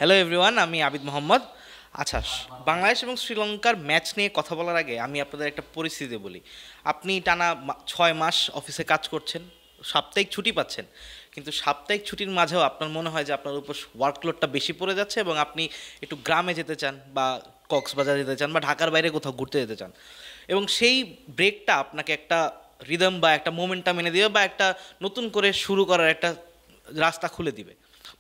Hello everyone, আমি আবিদ মোহাম্মদ। আচ্ছা, বাংলাদেশ এবং শ্রীলঙ্কার ম্যাচ নিয়ে কথা বলার আগে আমি আপনাদের একটা পরিস্থিতি বলি। আপনি টানা 6 মাস অফিসে কাজ করছেন, সাপ্তাহিক ছুটি পাচ্ছেন, কিন্তু সাপ্তাহিক ছুটির মাঝেও আপনার মনে হয় যে আপনার উপর ওয়ার্কলোডটা বেশি পড়ে যাচ্ছে এবং আপনি একটু গ্রামে যেতে চান বা কক্সবাজার যেতে চান বা ঢাকার বাইরে কোথাও ঘুরতে যেতে চান, এবং সেই ব্রেকটা আপনাকে একটা রিদম বা একটা মোমেন্টাম এনে দিবে বা একটা নতুন করে শুরু করার একটা রাস্তা খুলে দিবে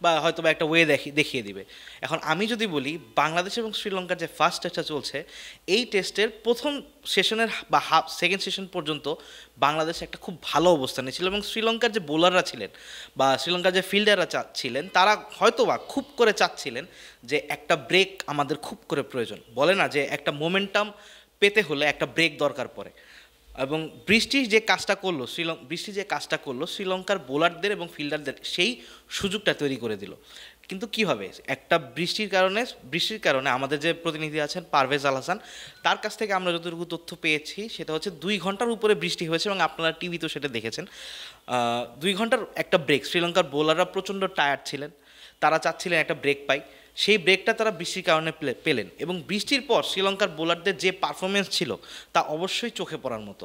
বা হয়তো বা একটা ওয়ে দেখিয়ে দিবে। এখন আমি যদি বলি, বাংলাদেশ এবং শ্রীলঙ্কার যে ফার্স্ট টেস্টটা চলছে, এই টেস্টের প্রথম সেশনের বা সেকেন্ড সেশন পর্যন্ত বাংলাদেশ একটা খুব ভালো অবস্থানে ছিল এবং শ্রীলঙ্কার যে বোলাররা ছিলেন বা শ্রীলঙ্কার যে ফিল্ডাররা ছিলেন, তারা হয়তো বা খুব করে চাচ্ছিলেন যে একটা ব্রেক আমাদের খুব করে প্রয়োজন। বলে না যে একটা মোমেন্টাম পেতে হলে একটা ব্রেক দরকার পড়ে। এবং বৃষ্টি যে কাজটা করলো শ্রীলঙ্কার বোলারদের এবং ফিল্ডারদের সেই সুযোগটা তৈরি করে দিল। কিন্তু কীভাবে একটা বৃষ্টির কারণে আমাদের যে প্রতিনিধি আছেন পারভেজ আল হাসান, তার কাছ থেকে আমরা যতটুকু তথ্য পেয়েছি সেটা হচ্ছে 2 ঘন্টার উপরে বৃষ্টি হয়েছে এবং আপনারা টিভিতেও সেটা দেখেছেন। 2 ঘন্টার একটা ব্রেক, শ্রীলঙ্কার বোলাররা প্রচণ্ড টায়ার্ড ছিলেন, তারা চাচ্ছিলেন একটা ব্রেক পাই। সেই ব্রেকটা তারা বৃষ্টির কারণে পেলেন এবং বৃষ্টির পর শ্রীলঙ্কার বোলারদের যে পারফরমেন্স ছিল তা অবশ্যই চোখে পড়ার মতো।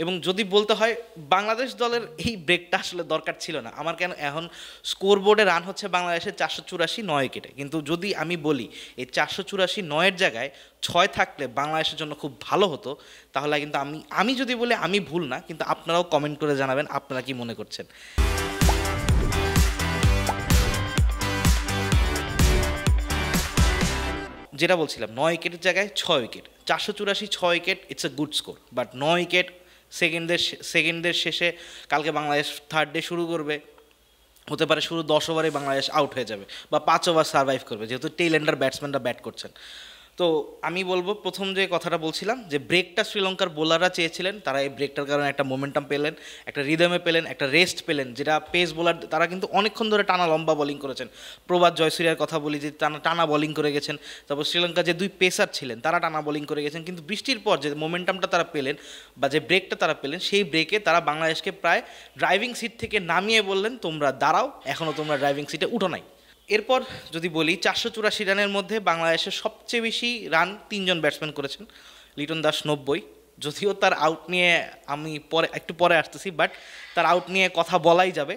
এবং যদি বলতে হয়, বাংলাদেশ দলের এই ব্রেকটা আসলে দরকার ছিল না। আমার কেন এখন স্কোর বোর্ডে রান হচ্ছে বাংলাদেশের 484 9 উইকেটে, কিন্তু যদি আমি বলি এই 484 9-এর জায়গায় 6 থাকলে বাংলাদেশের জন্য খুব ভালো হতো, তাহলে কিন্তু আমি যদি বলি আমি ভুল না, কিন্তু আপনারাও কমেন্ট করে জানাবেন আপনারা কি মনে করছেন। যেটা বলছিলাম, 9 উইকেটের জায়গায় 6 wicket, 484 6 wicket, it's a good score. But 9 wicket সেকেন্ডের শেষে, কালকে বাংলাদেশ থার্ড ডে শুরু করবে, হতে পারে শুরু 10 ওভারে বাংলাদেশ আউট হয়ে যাবে বা 5 ওভার সার্ভাইভ করবে, যেহেতু টেইল এন্ডার ব্যাটসম্যানরা ব্যাট করছেন। তো আমি বলবো, প্রথম যে কথাটা বলছিলাম যে ব্রেকটা শ্রীলঙ্কার বোলাররা চেয়েছিলেন, তারা এই ব্রেকটার কারণে একটা মোমেন্টাম পেলেন, একটা রিদমে পেলেন, একটা রেস্ট পেলেন। যেটা পেস বোলার, তারা কিন্তু অনেকক্ষণ ধরে টানা লম্বা বোলিং করেছেন। প্রভাত জয়সূর্যার কথা বলি যে টানা বোলিং করে গেছেন। তারপর শ্রীলঙ্কার যে 2 পেসার ছিলেন তারা টানা বোলিং করে গেছেন, কিন্তু বৃষ্টির পর যে মোমেন্টামটা তারা পেলেন বা যে ব্রেকটা তারা পেলেন, সেই ব্রেকে তারা বাংলাদেশকে প্রায় ড্রাইভিং সিট থেকে নামিয়ে বললেন, তোমরা দাঁড়াও, এখনও তোমরা ড্রাইভিং সিটে উঠো নাই। এরপর যদি বলি, 484 রানের মধ্যে বাংলাদেশের সবচেয়ে বেশি রান 3জন ব্যাটসম্যান করেছেন। লিটন দাস 90, যদিও তার আউট নিয়ে আমি একটু পরে আসতেছি, বাট তার আউট নিয়ে কথা বলাই যাবে।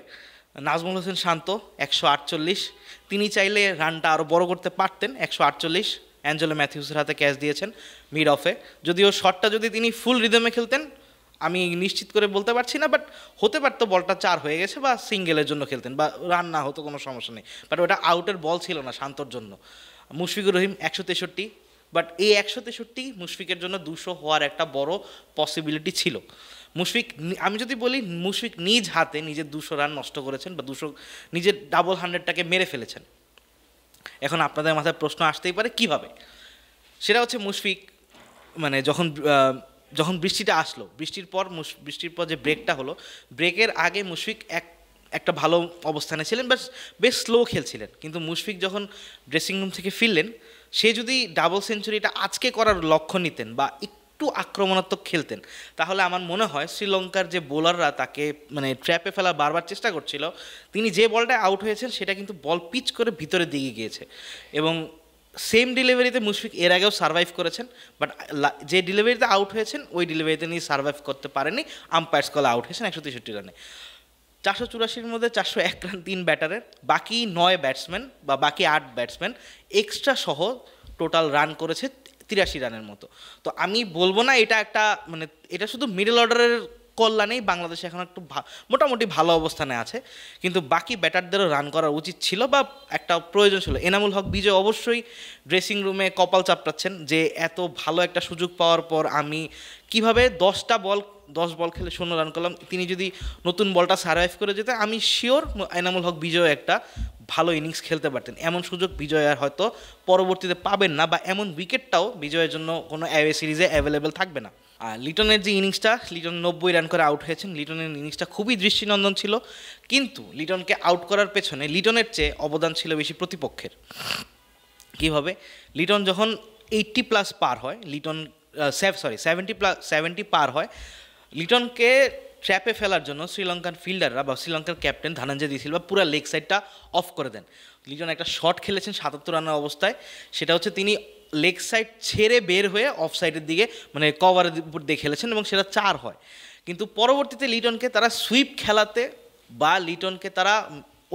নাজমুল হোসেন শান্ত 148, তিনি চাইলে রানটা আরও বড় করতে পারতেন। 148 অ্যাঞ্জেলো ম্যাথিউসের হাতে ক্যাচ দিয়েছেন মিড অফে। যদিও শটটা যদি তিনি ফুল রিদমে খেলতেন, আমি নিশ্চিত করে বলতে পারছি না, বাট হতে পারতো বলটা 4 হয়ে গেছে বা সিঙ্গেলের জন্য খেলতেন বা রান না হতো, কোনো সমস্যা নেই। বাট ওটা আউটের বল ছিল না শান্তর জন্য। মুশফিকুর রহিম 163, বাট এই 163 মুশফিকের জন্য 200 হওয়ার একটা বড় পসিবিলিটি ছিল। আমি যদি বলি, মুশফিক নিজ হাতে নিজের 200 রান নষ্ট করেছেন বা নিজের ডাবল 100টাকে মেরে ফেলেছেন। এখন আপনাদের মাথায় প্রশ্ন আসতেই পারে কিভাবে। সেটা হচ্ছে, মুশফিক মানে যখন বৃষ্টিটা আসলো, বৃষ্টির পর যে ব্রেকটা হলো, ব্রেকের আগে মুশফিক একটা ভালো অবস্থানে ছিলেন, বাট বেশ স্লো খেলছিলেন। কিন্তু মুশফিক যখন ড্রেসিং রুম থেকে ফিরলেন, সে যদি ডাবল সেঞ্চুরিটা আজকে করার লক্ষ্য নিতেন বা একটু আক্রমণাত্মক খেলতেন, তাহলে আমার মনে হয় শ্রীলঙ্কার যে বোলাররা তাকে ট্র্যাপে ফেলার বারবার চেষ্টা করছিল, তিনি যে বলটায় আউট হয়েছেন সেটা কিন্তু বল পিচ করে ভিতরে দিকে গিয়েছে। এবং সেম ডেলিভারিতে মুশফিক এর আগেও সার্ভাইভ করেছেন, বাট যে ডেলিভারিতে আউট হয়েছেন ওই ডেলিভারিতে নিয়ে সার্ভাইভ করতে পারেনি, আম্পায়ার্স কলে আউট হয়েছেন 163 রানে। 484-এর মধ্যে 401 রান 3 ব্যাটারের, বাকি 9 ব্যাটসম্যান বা বাকি 8 ব্যাটসম্যান এক্সট্রা সহ টোটাল রান করেছে 83 রানের মতো। তো আমি বলবো না এটা শুধু মিডল অর্ডারের কল্যাণেই বাংলাদেশ এখন একটু মোটামুটি ভালো অবস্থানে আছে, কিন্তু বাকি ব্যাটারদেরও রান করা উচিত ছিল বা একটা প্রয়োজন ছিল। এনামুল হক বিজয় অবশ্যই ড্রেসিং রুমে কপাল চাপড়াচ্ছেন যে এত ভালো একটা সুযোগ পাওয়ার পর আমি কিভাবে 10 বল খেলে 0 রান করলাম। তিনি যদি নতুন বলটা সার্ভাইভ করে যেতেন, আমি শিওর এনামুল হক বিজয় একটা ভালো ইনিংস খেলতে পারতেন। এমন সুযোগ বিজয় আর হয়তো পরবর্তীতে পাবেন না, বা এমন উইকেটটাও বিজয়ের জন্য কোনো অ্যাওয়ে সিরিজে অ্যাভেলেবেল থাকবে না। আর লিটনের যে ইনিংসটা, লিটন 90 রান করে আউট হয়েছেন। লিটনের ইনিংসটা খুবই দৃষ্টিনন্দন ছিল, কিন্তু লিটনকে আউট করার পেছনে লিটনের চেয়ে অবদান ছিল বেশি প্রতিপক্ষের। কীভাবে? লিটন যখন 80+ পার হয়, 70 পার হয়, লিটনকে ট্র্যাপে ফেলার জন্য শ্রীলঙ্কান ফিল্ডাররা বা শ্রীলঙ্কার ক্যাপ্টেন ধনঞ্জয় দি সিলভা পুরো লেগ সাইডটা অফ করে দেন। লিটন একটা শট খেলেছেন ৭৭ রানের অবস্থায়, সেটা হচ্ছে তিনি লেগ সাইড ছেড়ে বের হয়ে অফ সাইডের দিকে মানে কভারের উপর দিয়ে খেলেছেন এবং সেটা 4 হয়। কিন্তু পরবর্তীতে লিটনকে তারা সুইপ খেলাতে বা লিটনকে তারা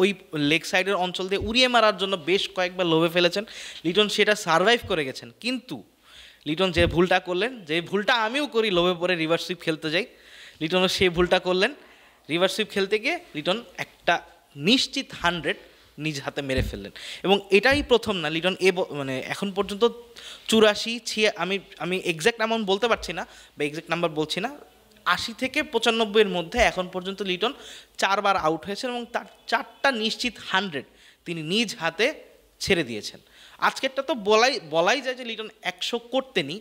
ওই লেগ সাইডের অঞ্চল দিয়ে উড়িয়ে মারার জন্য বেশ কয়েকবার লোভে ফেলেছেন। লিটন সেটা সারভাইভ করে গেছেন, কিন্তু লিটন যে ভুলটা করলেন, যে ভুলটা আমিও করি, লোভে পরে রিভার্স সুইপ খেলতে যাই, লিটনও সেই ভুলটা করলেন। রিভার্স সুইপ খেলতে গিয়ে লিটন একটা নিশ্চিত 100 নিজ হাতে মেরে ফেললেন। এবং এটাই প্রথম না, লিটন মানে এখন পর্যন্ত 84 আমি এক্স্যাক্ট অ্যামাউন্ট বলতে পারছি না বা এক্স্যাক্ট নাম্বার বলছি না, 80 থেকে 95-এর মধ্যে এখন পর্যন্ত লিটন 4 বার আউট হয়েছেন এবং তার 4টা নিশ্চিত 100 তিনি নিজ হাতে ছেড়ে দিয়েছেন। আজকেরটা তো বলাই যায় যে লিটন 100 করতেনি,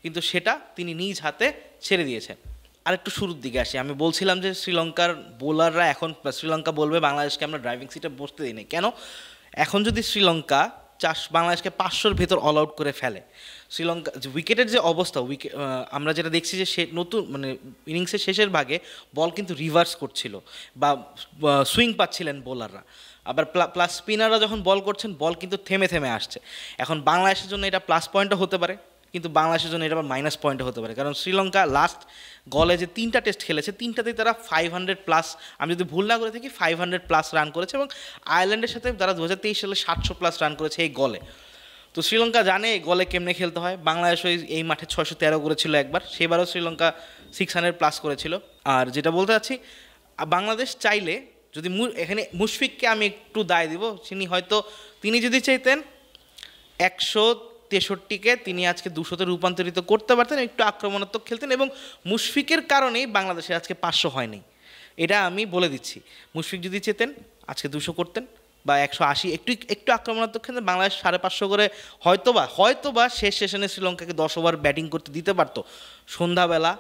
কিন্তু সেটা তিনি নিজ হাতে ছেড়ে দিয়েছেন। আর একটু শুরুর দিকে আসি, আমি বলছিলাম যে শ্রীলঙ্কার বোলাররা এখন, শ্রীলঙ্কা বলবে বাংলাদেশকে আমরা ড্রাইভিং সিটে বসতে দিই না কেন। এখন যদি শ্রীলঙ্কা বাংলাদেশকে 500-র ভেতর অল আউট করে ফেলে, শ্রীলঙ্কা উইকেটের যে অবস্থা, আমরা যেটা দেখছি যে সে নতুন মানে ইনিংসের শেষের ভাগে বল কিন্তু রিভার্স করছিল বা সুইং পাচ্ছিলেন বোলাররা, আবার প্লাস স্পিনাররা যখন বল করছেন বল কিন্তু থেমে থেমে আসছে। এখন বাংলাদেশের জন্য এটা প্লাস পয়েন্টও হতে পারে, কিন্তু বাংলাদেশের জন্য এটা আবার মাইনাস পয়েন্টও হতে পারে, কারণ শ্রীলঙ্কা লাস্ট গলে যে 3টা টেস্ট খেলেছে 3টাতেই তারা 500+, আমি যদি ভুল না করে থাকি 500+ রান করেছে এবং আয়ারল্যান্ডের সাথে তারা 2023 সালে 700+ রান করেছে এই গলে। তো শ্রীলঙ্কা জানে এই গলে কেমনে খেলতে হয়। বাংলাদেশ এই মাঠে 613 করেছিল একবার, সেবারও শ্রীলঙ্কা 600+ করেছিল। আর যেটা বলতে চাচ্ছি, বাংলাদেশ চাইলে যদি এখানে মুশফিককে আমি একটু দায় দিব, তিনি যদি চাইতেন 163-কে তিনি আজকে 200-তে রূপান্তরিত করতে পারতেন, একটু আক্রমণাত্মক খেলতেন এবং মুশফিকের কারণেই বাংলাদেশের আজকে 500 হয়নি, এটা আমি বলে দিচ্ছি। মুশফিক যদি চেতেন আজকে 200 করতেন বা 180, একটু আক্রমণাত্মক খেলতেন, বাংলাদেশ 550 করে হয়তোবা শেষ সেশনে শ্রীলঙ্কাকে 10 ওভার ব্যাটিং করতে দিতে পারতো। সন্ধ্যাবেলা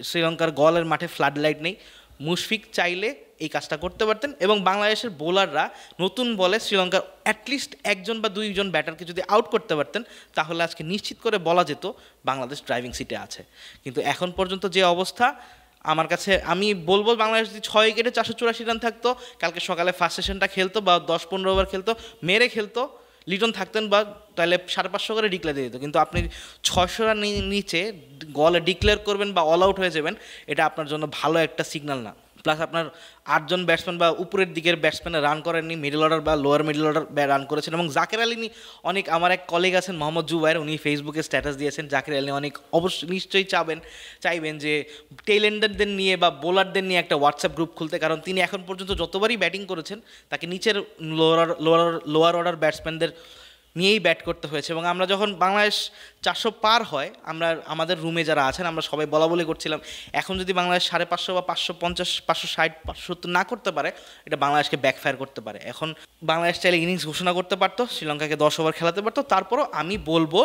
শ্রীলঙ্কার গলের মাঠে ফ্লাড লাইট নেই, মুশফিক চাইলে এই কাজটা করতে পারতেন এবং বাংলাদেশের বোলাররা নতুন বলে শ্রীলঙ্কার অ্যাটলিস্ট 1জন বা 2জন ব্যাটারকে যদি আউট করতে পারতেন, তাহলে আজকে নিশ্চিত করে বলা যেত বাংলাদেশ ড্রাইভিং সিটে আছে। কিন্তু এখন পর্যন্ত যে অবস্থা, আমার কাছে আমি বলবো বাংলাদেশ যদি 6 উইকেটে 484 রান থাকতো, কালকে সকালে ফার্স্ট সেশনটা খেলতো বা 10-15 ওভার খেলতো, মেরে খেলতো, লিটন থাকতেন বা তাহলে 550 করে ডিক্লেয়ার দিয়ে দিত। কিন্তু আপনি 600 রান নিচে গলে ডিক্লেয়ার করবেন বা অল আউট হয়ে যাবেন, এটা আপনার জন্য ভালো একটা সিগন্যাল না। প্লাস আপনার 8জন ব্যাটসম্যান বা উপরের দিকের ব্যাটসম্যানে রান করেননি, মিডল অর্ডার বা লোয়ার মিডল অর্ডার রান করেছেন। এবং জাকের আলী অনেক, আমার এক কলিগ আছেন মোহাম্মদ জুবাইর, উনি ফেসবুকে স্ট্যাটাস দিয়েছেন জাকের আলী অনেক নিশ্চয়ই চাইবেন যে টেইলেন্ডারদের নিয়ে বা বোলারদের নিয়ে একটা হোয়াটসঅ্যাপ গ্রুপ খুলতে, কারণ তিনি এখন পর্যন্ত যতবারই ব্যাটিং করেছেন তাকে নিচের লোয়ার অর্ডার ব্যাটসম্যানদের নিয়েই ব্যাট করতে হয়েছে। এবং আমরা যখন বাংলাদেশ 400 পার হয়, আমাদের রুমে যারা আছেন আমরা সবাই বলা করছিলাম, এখন যদি বাংলাদেশ 550 বা 550, 560, 570 না করতে পারে, এটা বাংলাদেশকে ব্যাকফায়ার করতে পারে। এখন বাংলাদেশ চাইলে ইনিংস ঘোষণা করতে পারতো, শ্রীলঙ্কাকে 10 ওভার খেলাতে পারতো। তারপরও আমি বলবো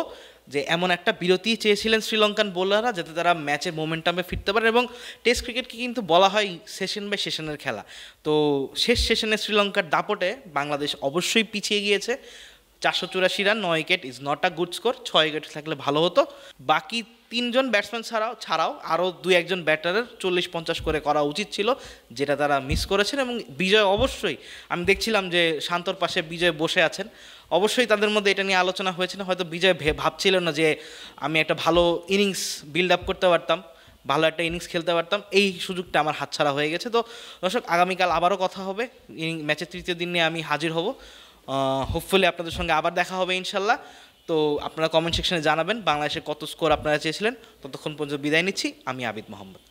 যে এমন একটা বিরতি চেয়েছিলেন শ্রীলঙ্কান বোলাররা, যাতে তারা ম্যাচের মোমেন্টামে ফিরতে পারে। এবং টেস্ট ক্রিকেটকে কিন্তু বলা হয় সেশন বাই সেশনের খেলা, তো শেষ সেশনে শ্রীলঙ্কার দাপটে বাংলাদেশ অবশ্যই পিছিয়ে গিয়েছে। 484 run, 9 wicket is not a good score. 6 wicket থাকলে ভালো হতো। বাকি 3জন ব্যাটসম্যান ছাড়াও আরও 2-1জন ব্যাটারের 40-50 করে করা উচিত ছিল, যেটা তারা মিস করেছেন। এবং বিজয় অবশ্যই, আমি দেখছিলাম যে শান্তর পাশে বিজয় বসে আছেন, অবশ্যই তাদের মধ্যে এটা নিয়ে আলোচনা হয়েছিল। হয়তো বিজয় ভাবছিল না যে আমি একটা ভালো ইনিংস বিল্ড আপ করতে পারতাম, ভালো একটা ইনিংস খেলতে পারতাম, এই সুযোগটা আমার হাতছাড়া হয়ে গেছে। তো দর্শক, আগামীকাল আবারও কথা হবে, ম্যাচের 3য় দিন নিয়ে আমি হাজির হব। হোপফুলি আপনাদের সঙ্গে আবার দেখা হবে ইনশাল্লাহ। তো আপনারা কমেন্ট সেকশনে জানাবেন বাংলাদেশের কত স্কোর আপনারা চেয়েছিলেন। ততক্ষণ পর্যন্ত বিদায় নিচ্ছি, আমি আবিদ মোহাম্মদ।